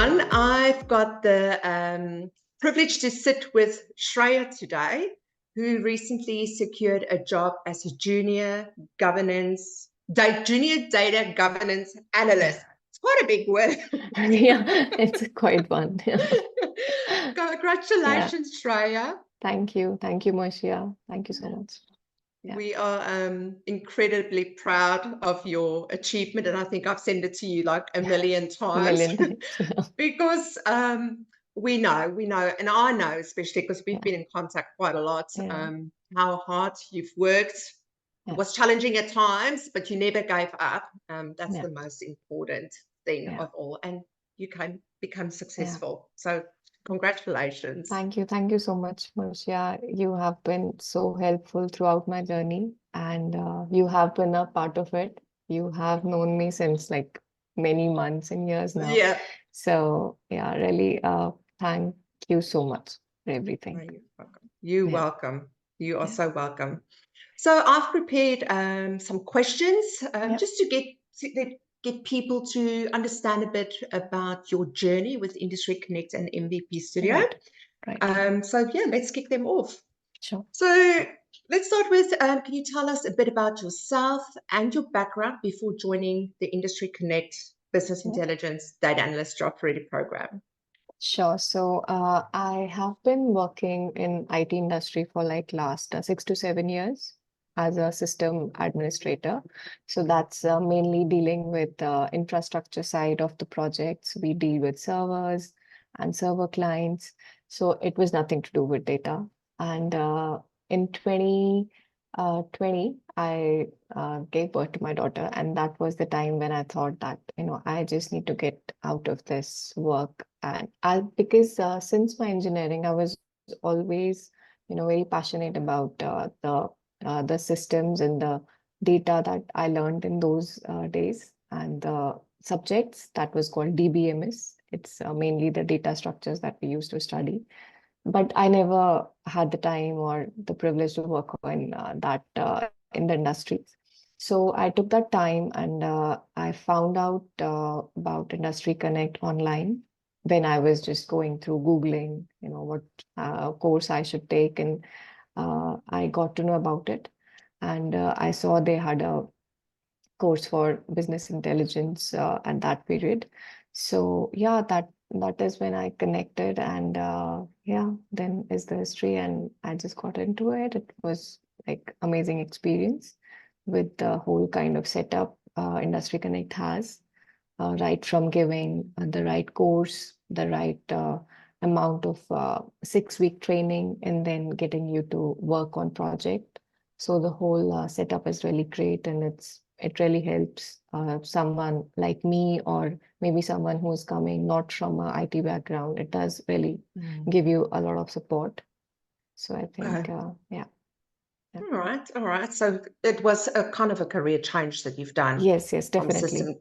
everyone. I've got the privilege to sit with Shreya today, who recently secured a job as a junior data governance analyst. It's quite a big word. Yeah, it's quite fun. Yeah. Congratulations, Shreya. Thank you. Thank you, Marcia. Thank you so much. Yeah. We are incredibly proud of your achievement, and I think I've sent it to you like a million times. Million times. Yeah. Because we know, and I know, especially because we've been in contact quite a lot, how hard you've worked. It was challenging at times, but you never gave up. That's the most important thing of all. And you can become successful. So congratulations. Thank you. Thank you so much, Marcia. You have been so helpful throughout my journey, and you have been a part of it. You have known me since like many months and years now. Yeah. So yeah, really thank you so much for everything. You're welcome. You are so welcome. So I've prepared some questions just to get people to understand a bit about your journey with Industry Connect and MVP Studio. Right. So yeah, let's kick them off. Sure. So let's start with, can you tell us a bit about yourself and your background before joining the Industry Connect Business Intelligence Data Analyst Job Ready program? Sure. So I have been working in IT industry for like last 6 to 7 years as a system administrator. So that's mainly dealing with the infrastructure side of the projects. We deal with servers and server clients. So it was nothing to do with data. And in 2020, I gave birth to my daughter, and that was the time when I thought that, I just need to get out of this work. And because since my engineering, I was always, very passionate about the systems and the data that I learned in those days, and the subjects that was called DBMS. It's mainly the data structures that we used to study. But I never had the time or the privilege to work in that in the industries. So I took that time, and I found out about Industry Connect online when I was just going through Googling, what course I should take. And I got to know about it. And I saw they had a course for business intelligence at that period. So yeah, that is when I connected, and then is the history, and I just got into it. It was like amazing experience with the whole kind of setup Industry Connect has, right from giving the right course, the right amount of 6-week training, and then getting you to work on project. So the whole setup is really great, and it really helps someone like me, or maybe someone who is coming not from an IT background. It does really give you a lot of support. So I think, yeah. All right. So it was a kind of a career change that you've done. Yes, definitely.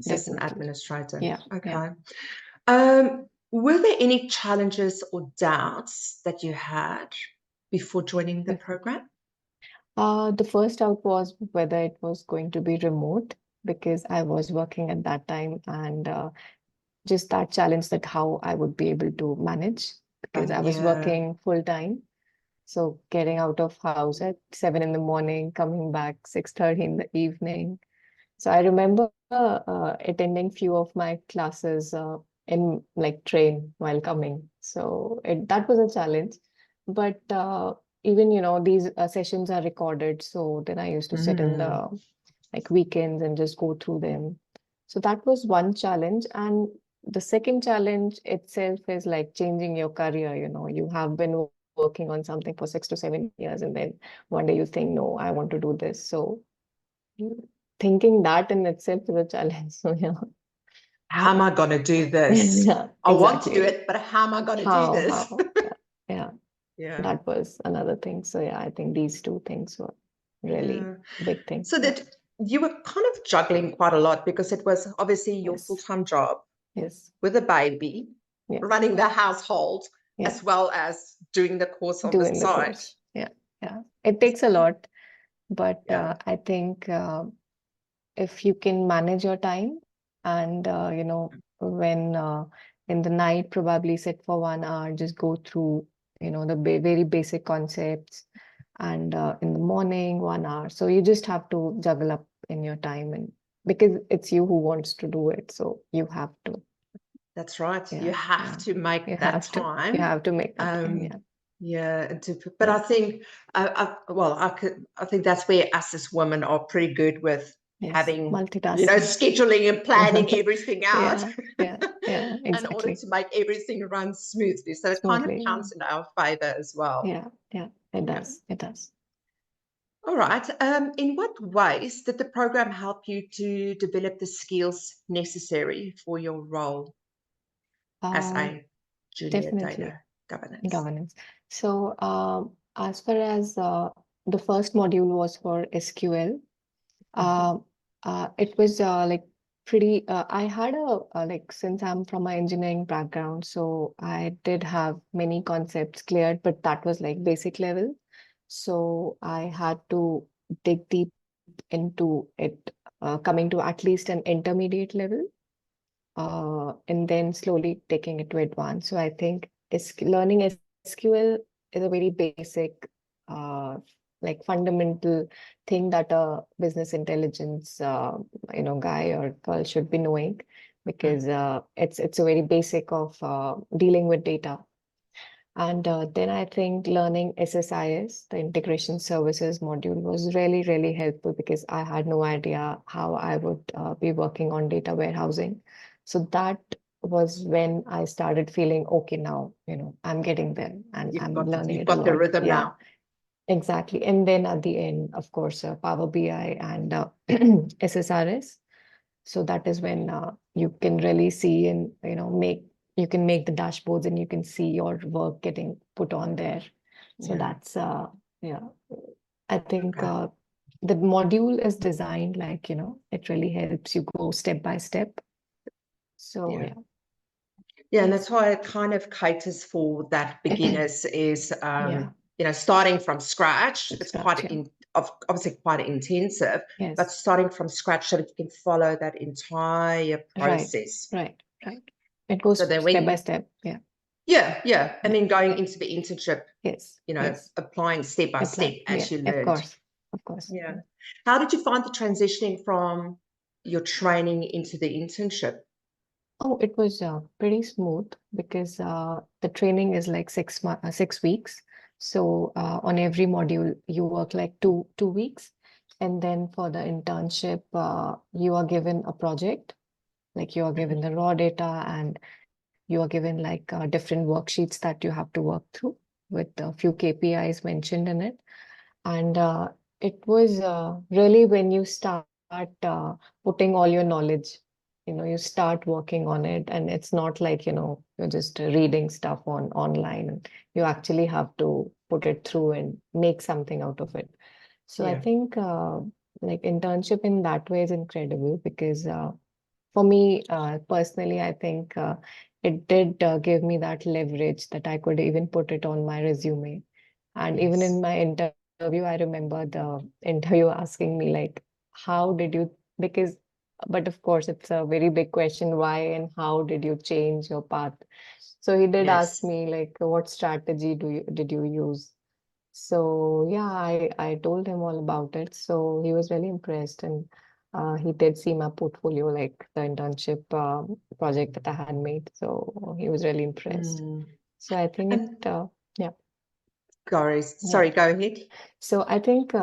System administrator. Yeah. Okay. Were there any challenges or doubts that you had before joining the program? The first doubt was whether it was going to be remote, because I was working at that time, and just that challenge, that how I would be able to manage, because I was working full time. So getting out of house at 7 in the morning, coming back 6:30 in the evening. So I remember attending few of my classes in like train while coming. So that was a challenge. But even, these sessions are recorded. So then I used to sit in the like weekends and just go through them. So that was one challenge. And the second challenge itself is like changing your career. You have been working on something for 6 to 7 years, and then one day you think, no, I want to do this. So thinking that in itself is a challenge. So yeah. How am I going to do this? I want to do it, but how am I going to do this? Yeah. That was another thing. So yeah, I think these two things were really big things. So that you were kind of juggling quite a lot, because it was obviously your full-time job with a baby, running the household, as well as doing the course on the side. Yeah. It takes a lot, but I think if you can manage your time, and when in the night, probably sit for 1 hour, just go through, the very basic concepts. And in the morning, 1 hour. So you just have to juggle up in your time, and because it's you who wants to do it, so you have to. That's right. You Yeah, have yeah. to make You that have to. You time. have to make that time. Yeah. Yeah, but Yeah. I think, I think that's where us as women are pretty good with Yes. having, Multitasking. scheduling and planning everything out Yeah. Yeah. Yeah. in order Exactly. to make everything run smoothly. So it kind of Smoothly. Yeah. counts in our favor as well. Yeah. Yeah. It Yeah. does. It does. All right. In what ways did the program help you to develop the skills necessary for your role as Uh, a junior Definitely data governance? governance. So, as far as the first module was for SQL, Mhm. uh, it was like pretty. I had like, since I'm from an engineering background, so I did have many concepts cleared, but that was like basic level. So I had to dig deep into it, coming to at least an intermediate level, and then slowly taking it to advanced. So I think learning SQL is a very basic, uh, like fundamental thing that a business intelligence, guy or girl should be knowing, because it's a very basic of dealing with data. And then I think learning SSIS, the integration services module, was really, really helpful because I had no idea how I would be working on data warehousing. So that was when I started feeling, okay, now, I'm getting there and You've I'm got learning you've it a got the lot. rhythm Yeah, now. exactly. And then at the end, of course, Power BI and SSRS. So that is when you can really see and you can make the dashboards and you can see your work getting put on there. So Yeah. that's yeah. I think Okay. the module is designed like, it really helps you go step by step. So Yeah. yeah. Yeah, and that's why it kind of caters for that beginners is Yeah. starting from scratch. It's Scratch, yeah. obviously quite intensive, but Yes. starting from scratch so that you can follow that entire Right. process. Right. Right. It So goes then step by when step. Yeah. yeah, and Yeah. then going into the internship, Yes. Yes. applying step by step Apply. as Yeah. you Of learned. course. Of course. Yeah. How did you find the transitioning from your training into the internship? Oh, it was pretty smooth because the training is like 6 weeks. So on every module, you work like two weeks, and then for the internship, you are given a project. Like you are given Mhm. the raw data, and you are given like different worksheets that you have to work through with a few KPIs mentioned in it. And it was really when you start putting all your knowledge, you start working on it, and it's not like, you're just reading stuff online. You actually have to put it through and make something out of it. So I Yeah. think like internship in that way is incredible because for me personally, I think it did give me that leverage that I could even put it on my resume. And even in Yes. my interview, I remember the interview asking me like, how did you, because, but of course, it's a very big question, why and how did you change your path? So he did ask Yes. me like, what strategy did you use? So yeah, I told him all about it. So he was really impressed, and he did see my portfolio, like the internship project that I had made. So he was really impressed. Mm. So I think And yeah, yeah. sorry, go ahead. So I think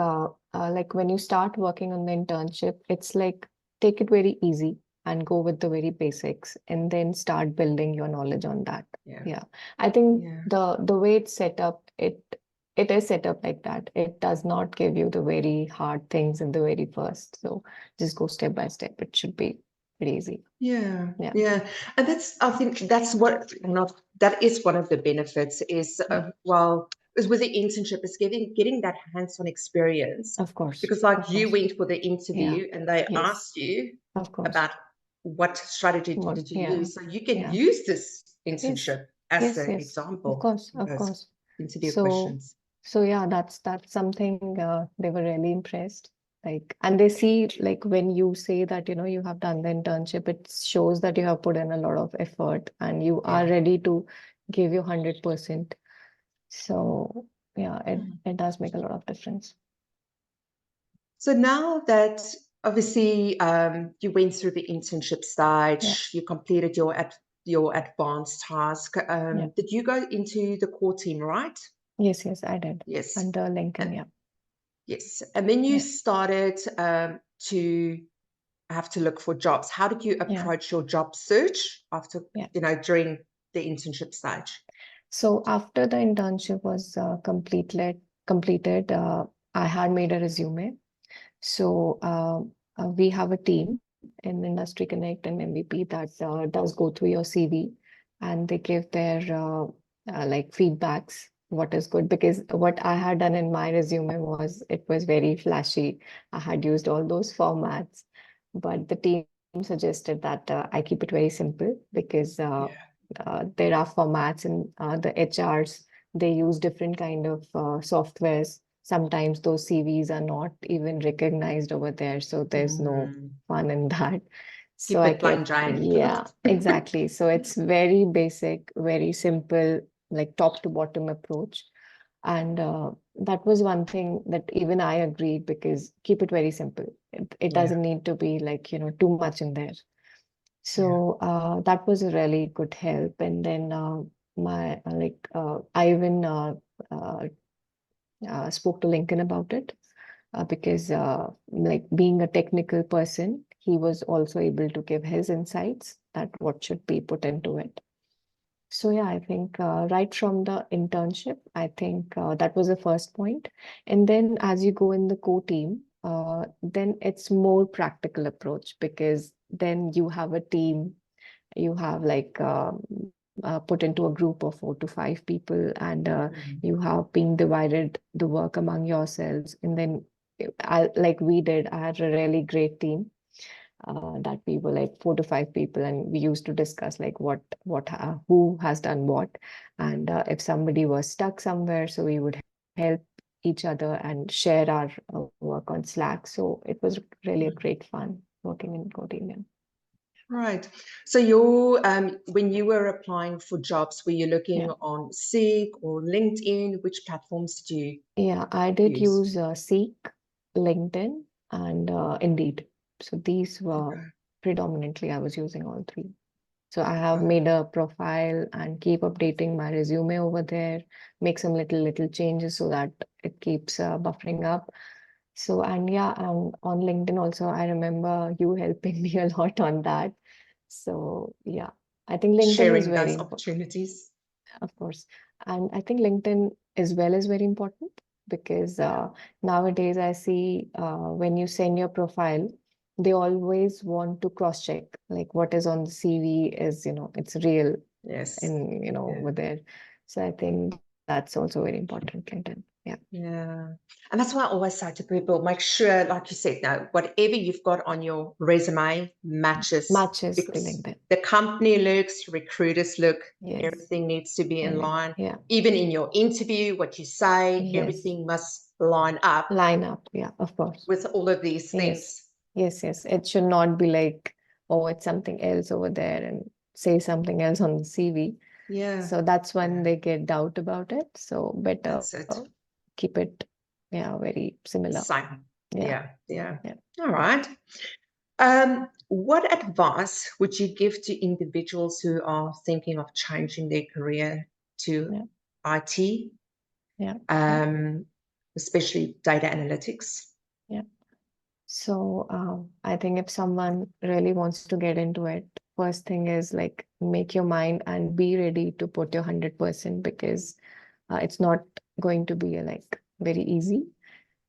like when you start working on the internship, it's like take it very easy and go with the very basics and then start building your knowledge on that. Yeah. Yeah. I think Yeah. the way it's set up, it is set up like that. It does not give you the very hard things in the very first. So just go step by step. It should be pretty easy. Yeah. Yeah. Yeah. And I think that's that is one of the benefits is, Yeah. is with the internship is getting that hands-on experience. Of course. Because like Of you course. went for the Yeah. interview and they Yes. asked you Of course. about what strategy What? did you Yeah. use. So you can Yeah. use this Yes, internship as yes, an yes, of example course, in of those course. interview So, questions. so yeah, that's something they were really impressed. Like, and they see, like, when you say that, you have done the internship, it shows that you have put in a lot of effort and you are ready to give your 100%. So yeah, it does make a lot of difference. So now that obviously you went through the internship stage, you completed your advanced task. Did you go into the core team, right? Yes, I did. Yes. Under LinkedIn, yeah. Yes. And then you started to have to look for jobs. How did you approach your job search after, during the internship stage? So after the internship was completed, I had made a resume. So we have a team in Industry Connect and MVP that does go through your CV, and they give their like feedbacks, what is good. Because what I had done in my resume was, it was very flashy. I had used all those formats, but the team suggested that I keep it very simple, because there are formats, and the HRs, they use different kind of softwares. Sometimes those CVs are not even recognized over there, so there's no fun in that. So I kept, yeah, exactly. So it's very basic, very simple, like top to bottom approach. And that was one thing that even I agreed, because keep it very simple. It doesn't need to be like, too much in there. So that was a really good help. And then I even spoke to Lincoln about it, because like, being a technical person, he was also able to give his insights that what should be put into it. So yeah, I think right from the internship, I think that was the first point. And then as you go in the core team, then it's more practical approach, because then you have a team, you have like put into a group of 4 to 5 people, and you have been divided the work among yourselves. And then like we did, I had a really great team, that we were like 4 to 5 people, and we used to discuss like who has done what, and if somebody was stuck somewhere, so we would help each other and share our work on Slack. So it was really a great fun working in Coding. Right. So when you were applying for jobs, were you looking on Seek or LinkedIn? Which platforms did you Yeah, I did use Seek, LinkedIn, and Indeed. So these were predominantly, I was using all three. So I have made a profile and keep updating my resume over there, make some little changes so that it keeps buffering up. So, and yeah, on LinkedIn also, I remember you helping me a lot on that. So yeah, I think LinkedIn is sharing very those important. opportunities? Of course. And I think LinkedIn as well is very important, because nowadays I see when you send your profile, they always want to cross check, like what is on the CV is, it's real, and over there. So I think that's also very important, LinkedIn. Yeah. And that's why I always say to people, make sure, like you said, now, whatever you've got on your resume matches the because LinkedIn. the company looks, recruiters look, everything needs to be in line. Even in your interview, what you say, everything must line up. Yeah, of course. With all of these things. Yes. It should not be like, oh, it's something else over there, and say something else on the CV. Yeah. So that's when they get doubt about it. So better keep it, very similar. Same. Yeah. All right. What advice would you give to individuals who are thinking of changing their career to IT? Especially data analytics. So I think if someone really wants to get into it, first thing is like, make your mind and be ready to put your 100%, because it's not going to be like very easy.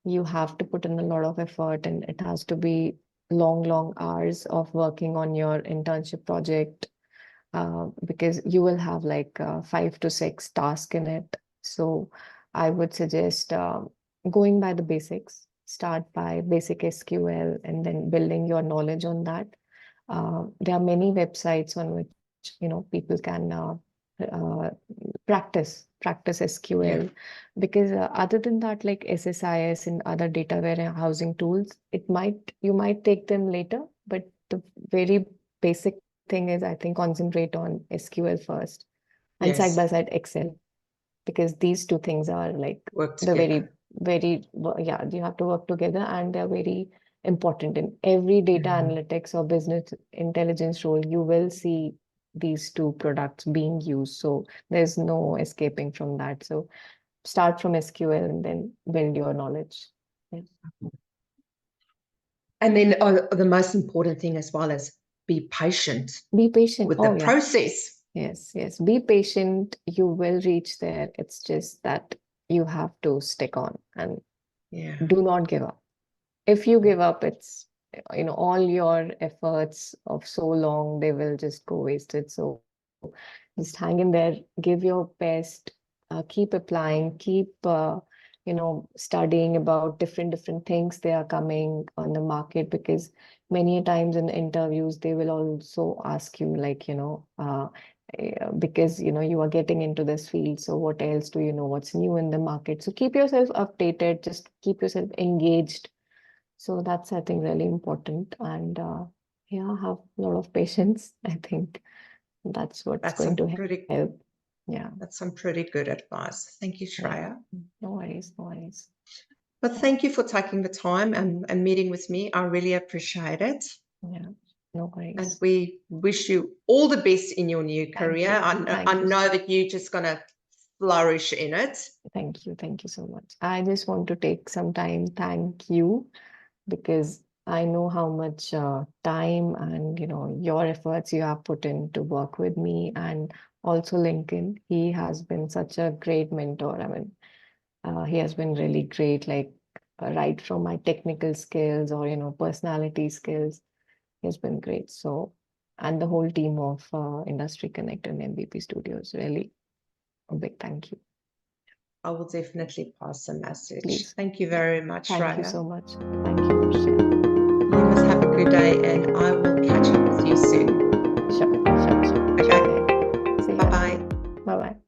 You have to put in a lot of effort, and it has to be long hours of working on your internship project, because you will have like 5 to 6 tasks in it. So I would suggest going by the basics. Start by basic SQL and then building your knowledge on that. There are many websites on which people can practice SQL, because other than that, like SSIS and other data warehousing tools, you might take them later, but the very basic thing is, I think, concentrate on SQL first and side by Yes, side Excel, because these two things are like work the together. yeah, you have to work together, and they're very important in every data Mhm. analytics or business intelligence role. You will see these two products being used, so there's no escaping from that. So start from SQL and then build your knowledge. Yeah. And then the most important thing as well is be patient Be patient. with the Oh yeah, process. yes, be patient. You will reach there. It's just that you have to stick on and Yeah. do not give up. If you give up, it's, all your efforts of so long, they will just go wasted. So just hang in there, give your best, keep applying, keep studying about different things they are coming on the market, because many a times in interviews they will also ask you, like, because you are getting into this field, so what else do you know, what's new in the market? So keep yourself updated, just keep yourself engaged. So that's, I think, really important. And yeah, have a lot of patience. I think that's what's That's going some to pretty help. Yeah, that's some pretty good advice. Thank you, yeah. Shreya. No worries, no worries. But thank you for taking the time and meeting with me. I really appreciate it. Yeah, no And worries. we wish you all the best in your new Thank career. you. I Thank you. know that you're just going to flourish in it. Thank you. Thank you so much. I just want to take some time, thank you, because I know how much time and your efforts you have put in to work with me, and also Lincoln. He has been such a great mentor. I mean, he has been really great, like right from my technical skills or personality skills. He has been great. So, and the whole team of Industry Connect and MVP Studios, really a big thank you. I will definitely pass the message. Please. Thank you Yeah. very much, Thank you Shreya. so much. Thank you for sharing. You must have a good day, and I